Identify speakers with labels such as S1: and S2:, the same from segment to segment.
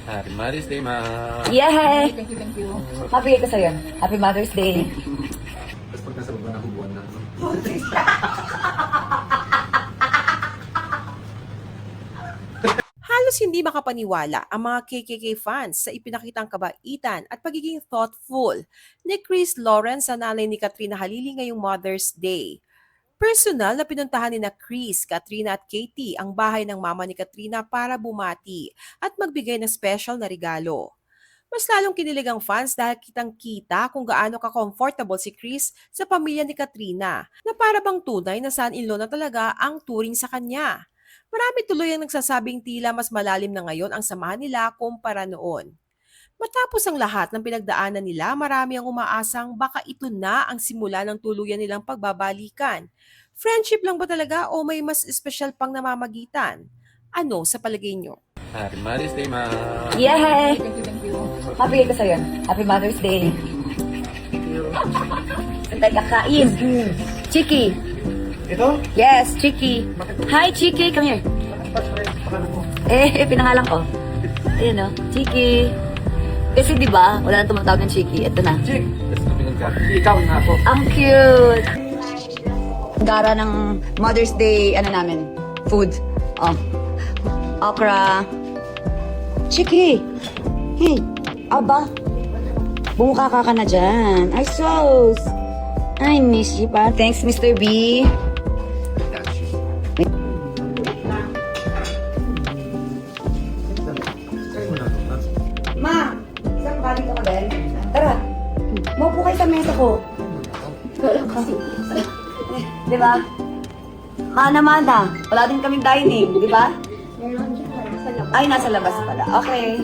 S1: Happy Mother's Day, Ma!
S2: Yay!
S3: Thank you.
S2: Mabigay ko sa'yo. Happy Mother's Day.
S1: Tapos pag nasa baba, nakubuan na.
S4: Halos hindi makapaniwala ang mga KKK fans sa ipinakitang kabaitan at pagiging thoughtful ni Chris Lawrence sa nanay ni Katrina Halili ngayong Mother's Day. Personal na pinuntahan ni na Chris, Katrina at Katie ang bahay ng mama ni Katrina para bumati at magbigay ng special na regalo. Mas lalong kinilig ang fans dahil kitang-kita kung gaano ka-comfortable si Chris sa pamilya ni Katrina na para bang tunay na son-in-law na talaga ang turing sa kanya. Marami tuloy ang nagsasabing tila mas malalim na ngayon ang samahan nila kumpara noon. Matapos ang lahat ng pinagdaanan nila, marami ang umaasang baka ito na ang simula ng tuluyan nilang pagbabalikan. Friendship lang ba talaga o may mas espesyal pang namamagitan? Ano sa palagay nyo?
S1: Happy Mother's Day, Ma!
S2: Yay!
S3: Thank you.
S2: Mabigay ko sa'yo. Happy Mother's Day. Santay kakain. Chiki.
S1: Ito?
S2: Yes, Chiki. Hi, Chiki. Come here. Pinangalan ko. Ayan o. Chiki. Kasi di ba wala nang tumatawag ng Chiki. Ito na.
S1: Chick! Tapos na pinagkat. Ikaw na ako.
S2: Ang cute. Gara ng Mother's Day, namin, food. Oh. Okra. Chiki. Hey. Aba. Bumukha ka na dyan. Ay, sos. I miss you pa. Thanks, Mr. B. Ma, isang balik ako din. Tara. Maupo kayo sa mesa ko. Wala ka. Di ba? Naman ha. Wala din kaming dining, di ba? Ay, nasa labas pala. Okay.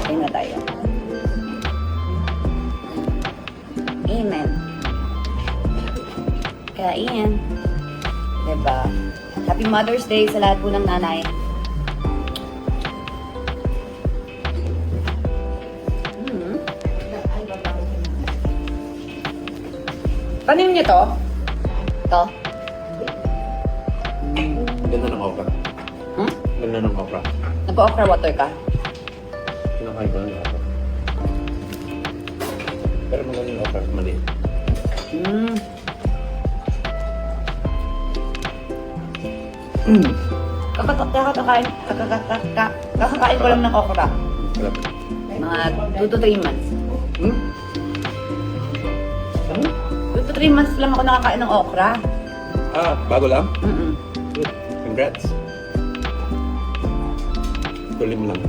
S2: Okay na tayo. Amen. Kain. Diba? Happy Mother's Day sa lahat po ng nanay. Paano niyo to? To?
S1: Ganda ng okra.
S2: Hmm?
S1: Ganda ng okra.
S2: Nagpa-okra water ka?
S1: Kinakain ko ng okra. Pero magaling yung okra. Maliit.
S2: Kakakain ko lang ng okra.
S1: Sarap.
S2: Mga 2 to 3 months.
S1: Hmm?
S2: 2 to 3 months lang ako nakakain ng okra.
S1: Ah, bago lang?
S2: Mm-mm.
S1: Good. Congrats. Tuloy mo lang.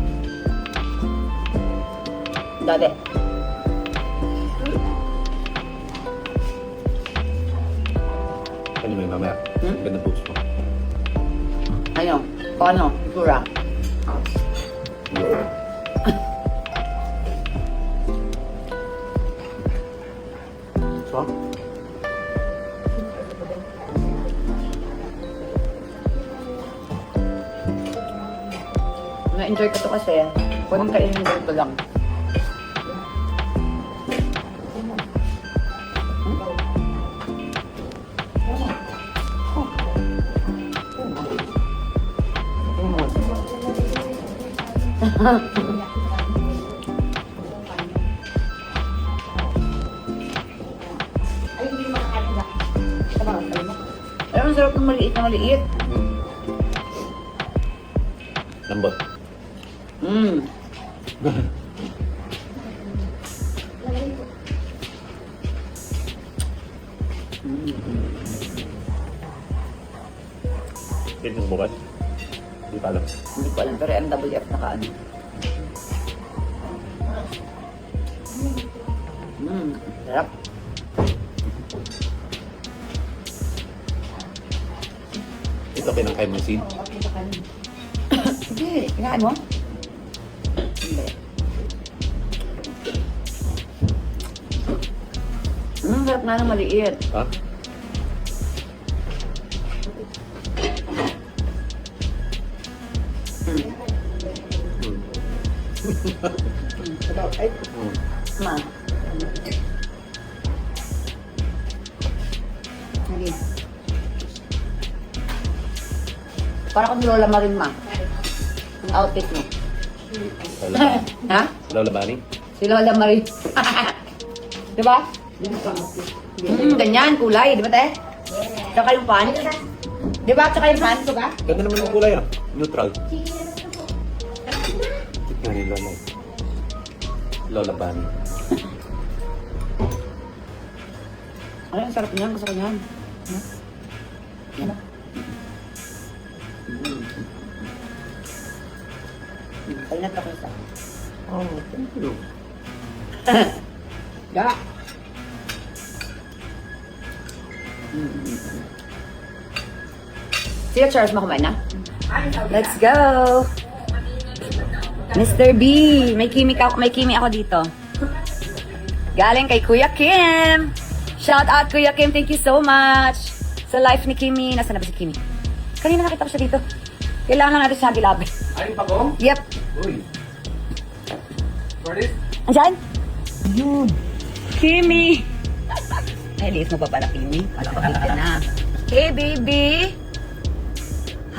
S2: Dati.
S1: Ano may mamaya?
S2: Hmm?
S1: Ganda post mo.
S2: Ano? Paano? Sigura.
S1: So?
S2: Na-enjoy ko to kasi. Huwag mong kainin ganito lang. Pero ang sarap ng maliit na maliit.
S1: Lambot. Kaya yung bukas? Hindi pa alam.
S2: Hindi ko alam, pero MWF na kaano. Sarap.
S1: Ito kinakay mo seed.
S2: Hindi, kinain mo? Hindi. Sarap nga ng maliit.
S1: Ha?
S2: Ma. Hindi. Para kung Lola Marin, ma. Yung outfit mo.
S1: Lola,
S2: Ha?
S1: Lola Bunny.
S2: Si Lola Marie. Diba? Ganyan, kulay. Diba, te? Tsaka yung pants. Diba? Tsaka yung pants, diba?
S1: Ganda naman yung kulay ah. Neutral. Tignan ni Lola. Lola Bunny.
S2: Ay, ang sarap niyan. Gusto ko niyan. Ano? Palinat ako isa.
S1: Oh, thank you.
S2: Da. Sige, Charles, makumain na? Let's go! Mr. B, may kimi ako dito. Galing kay Kuya Kim. Shout out Kuya Kim, thank you so much. Sa life ni Kimi. Nasaan na ba si Kimi? Kanina nakita ko siya dito. Kailangan lang natin siya bilabi.
S1: Ayun pa ko?
S2: Yep.
S1: Uy. What is?
S2: Andyan? Yun. Kimi! Ay, liis mo pa pala, Kimi. Palapagit ka na. Hey, baby!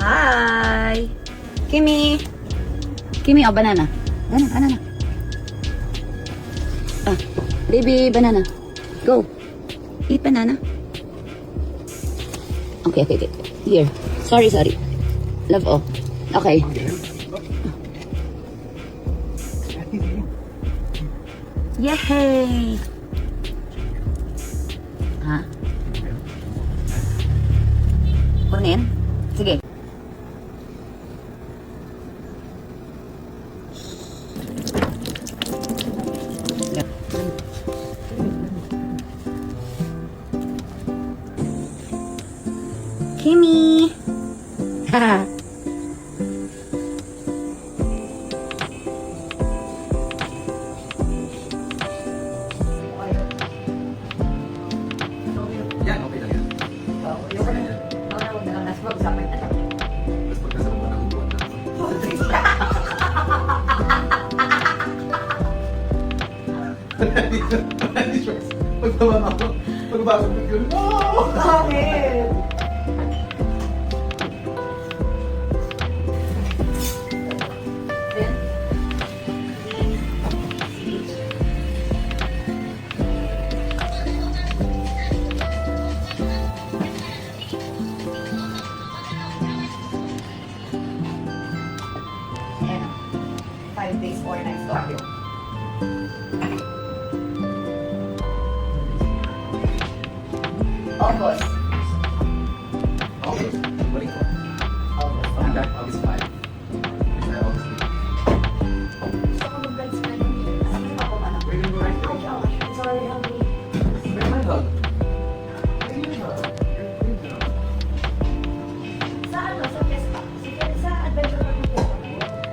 S2: Hi! Kimi! Kimi, oh, banana. Banana. Ah, baby, banana. Go. Eat banana. Okay. Here. Sorry. Love, oh. Okay. Yay! Ha? Kunin? Sige. Kimi! Haha!
S1: Yan, okay lang yan. Mas pagkasama mo ng buwan na. Pagbabago ako. Pagbabago ko yun.
S2: Bakit? Ayan. 5 days, 4 nights to Agyo. August.
S1: August. Balik ko.
S2: August.
S1: August 5. August 8. Wait, go right there.
S2: Sorry, hungry.
S1: Where's my hug?
S2: Sa ano? Sa Fiesta? Sa Adventure Park po.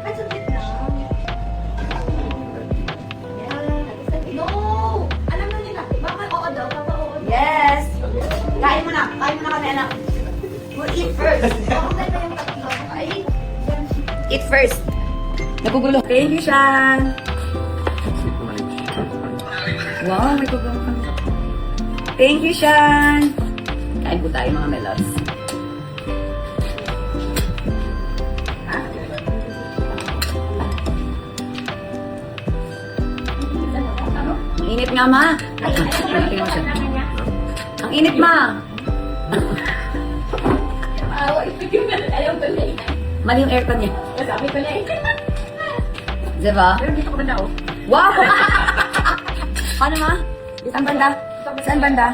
S2: Ay, sa Vietnam. Yan. No! Alam na nila. Baka oo daw. Baka oo. Yes! Kain mo na kami, anak. We'll eat first. Eat first. Nagugulo. Thank you, Shan. Wow, may kugulo kami. Thank you, Shan. Kain po tayo, mga melods. Ang init nga, ma. Tingnan mo siya. Ang init, ma. Mali yung aircon niya. Diba? Wow! Ano, ma? Saan banda? Saan banda?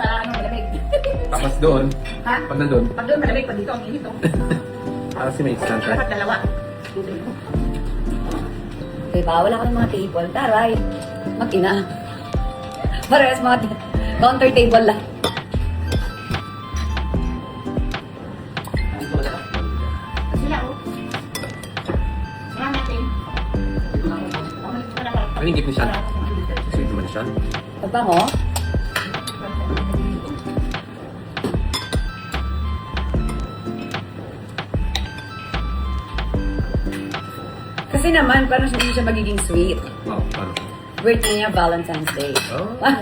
S1: Tapos doon.
S2: Ha?
S1: Pag nandun.
S3: Pag doon malamig, pag dito ang init.
S1: Kasi may stand
S3: Dapat dalawa.
S2: Diba? Wala ka ng mga table. Taray. Mag-ina. Parehas mga counter table lang.
S3: Sila, oh. Sira natin.
S1: Ang ingit ni Sean. Sweet naman siya.
S2: Pagbango? Kasi naman, parang hindi siya magiging sweet.
S1: Oh, ano?
S2: Birthday niya, Valentine's Day.
S1: Oh.
S2: Ah,